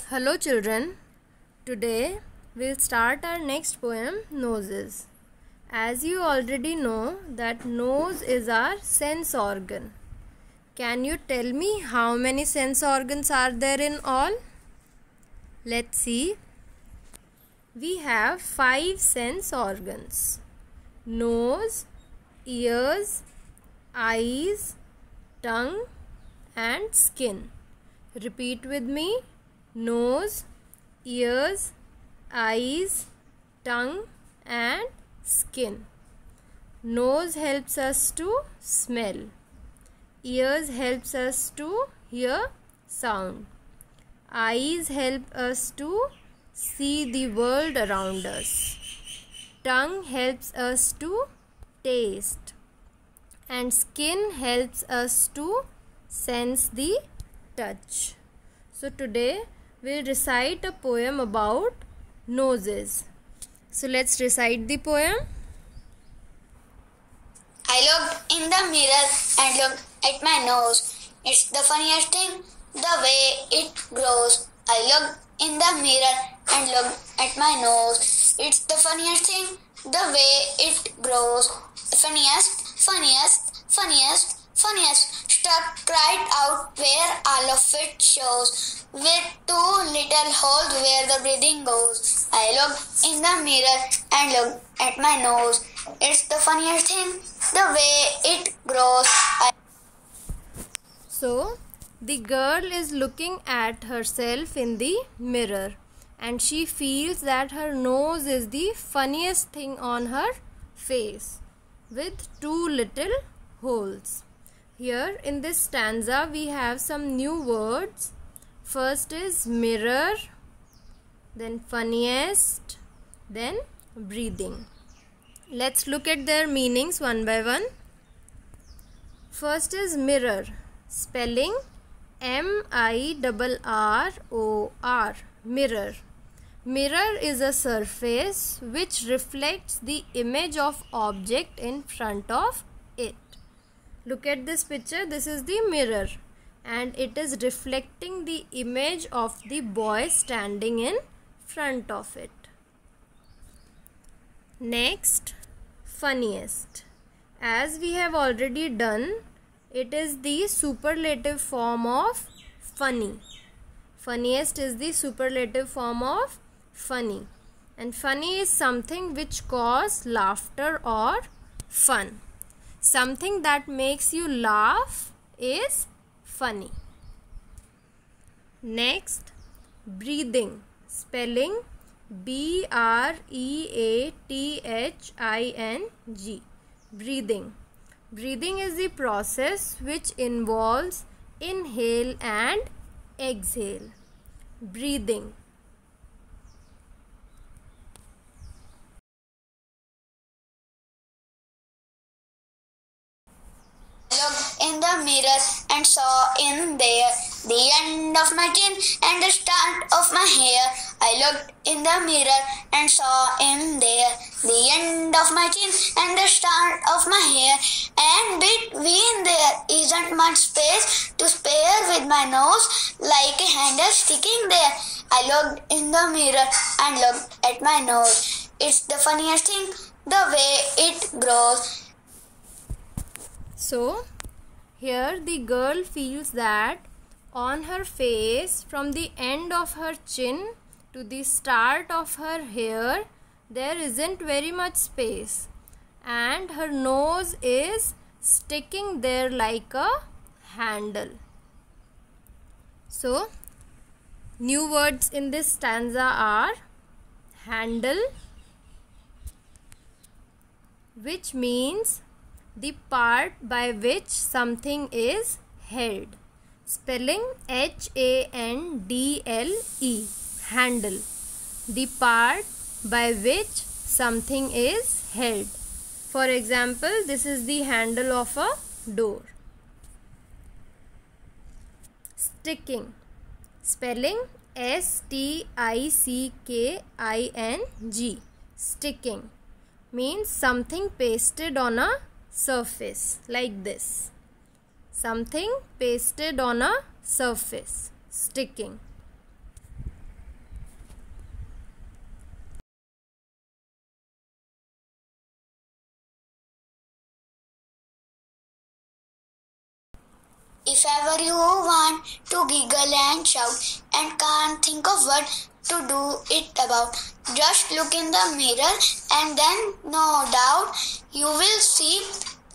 Hello children, today we'll start our next poem, Noses. As you already know that nose is our sense organ. Can you tell me how many sense organs are there in all? Let's see. We have 5 sense organs: nose, ears, eyes, tongue and skin. Repeat with me: nose, ears, eyes, tongue and skin. Nose helps us to smell. Ears helps us to hear sound. Eyes help us to see the world around us. Tongue helps us to taste. And skin helps us to sense the touch. So today we'll recite a poem about noses. So let's recite the poem. I looked in the mirror and looked at my nose. It's the funniest thing, the way it grows. I looked in the mirror and looked at my nose. It's the funniest thing, the way it grows. Funniest, funniest, funniest, funniest. Stuck right out where all of it shows, with 2 little holes where the breathing goes. I looked in the mirror and looked at my nose. It's the funniest thing, the way it grows. So the girl is looking at herself in the mirror and she feels that her nose is the funniest thing on her face with 2 little holes. Here in this stanza we have some new words. First is mirror, then funniest, then breathing. Let's look at their meanings one by one. First is mirror, spelling M-I-R-R-O-R, mirror. Mirror is a surface which reflects the image of object in front of it. Look at this picture. This is the mirror and it is reflecting the image of the boy standing in front of it. Next, funniest. As we have already done, it is the superlative form of funny. Funniest is the superlative form of funny. And funny is something which causes laughter or fun. Something that makes you laugh is funny. Next, breathing, spelling B-R-E-A-T-H-I-N-G, breathing. Breathing is the process which involves inhale and exhale. Breathing. Looked in the mirror and saw in there the end of my chin and the start of my hair. I looked in the mirror and saw in there the end of my chin and the start of my hair. And between there isn't much space to spare with my nose like a handle sticking there. I looked in the mirror and looked at my nose. It's the funniest thing, the way it grows. So, here the girl feels that on her face, from the end of her chin to the start of her hair, there isn't very much space. And her nose is sticking there like a handle. So, new words in this stanza are handle, which means the part by which something is held. Spelling H-A-N-D-L-E, handle. The part by which something is held. For example, this is the handle of a door. Sticking. Spelling S-T-I-C-K-I-N-G, sticking. Means something pasted on a surface like this. Something pasted on a surface, sticking. If ever you want to giggle and shout and can't think of what to do it about, just look in the mirror and then no doubt you will see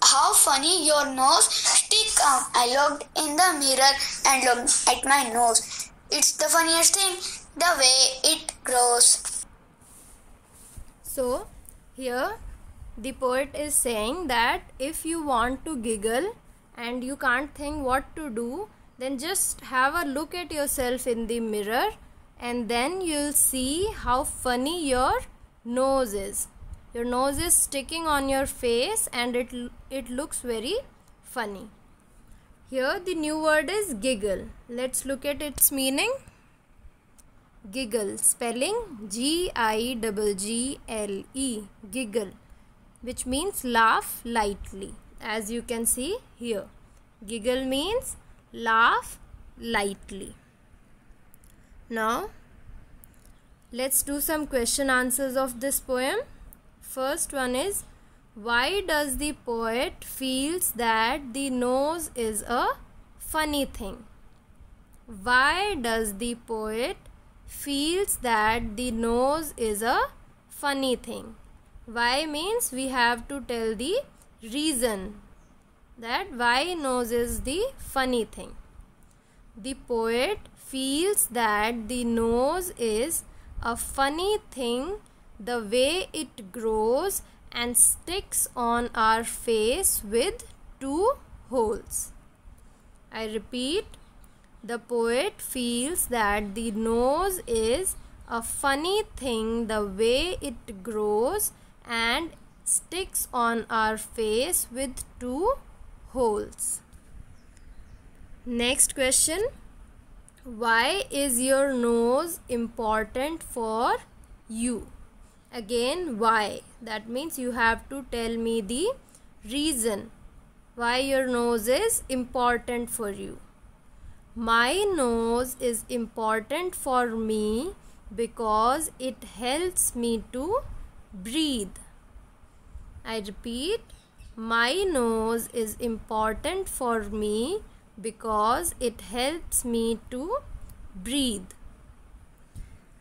how funny your nose stick out. I looked in the mirror and looked at my nose. It's the funniest thing, the way it grows. So here the poet is saying that if you want to giggle and you can't think what to do, then just have a look at yourself in the mirror and then you'll see how funny your nose is. Your nose is sticking on your face and it looks very funny. Here the new word is giggle. Let's look at its meaning. Giggle, spelling Giggle, giggle, which means laugh lightly. As you can see here, giggle means laugh lightly. Now let's do some question answers of this poem. First one is, why does the poet feels that the nose is a funny thing? Why does the poet feels that the nose is a funny thing? Why means we have to tell the reason that why nose is the funny thing. The poet feels that the nose is a funny thing the way it grows and sticks on our face with 2 holes. I repeat, the poet feels that the nose is a funny thing the way it grows and sticks on our face with 2 holes. Next question. Why is your nose important for you? Again, why? That means you have to tell me the reason why your nose is important for you. My nose is important for me because it helps me to breathe. I repeat, my nose is important for me because it helps me to breathe.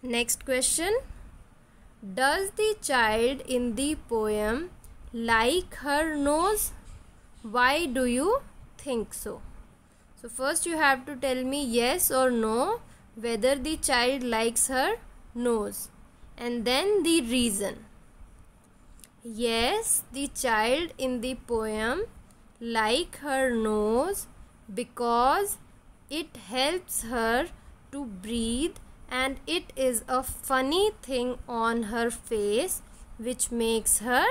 Next question. Does the child in the poem like her nose? Why do you think so? So first you have to tell me yes or no whether the child likes her nose and then the reason. Yes, the child in the poem like her nose because it helps her to breathe and it is a funny thing on her face which makes her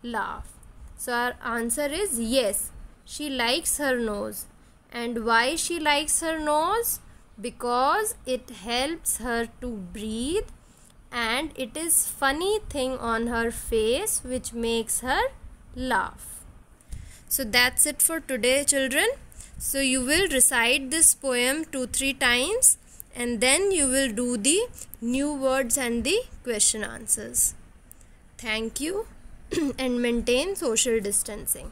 laugh. So our answer is yes, she likes her nose. And why she likes her nose? Because it helps her to breathe and it is funny thing on her face which makes her laugh. So that's it for today, children. So you will recite this poem 2-3 times and then you will do the new words and the question answers. Thank you and maintain social distancing.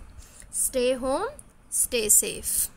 Stay home, stay safe.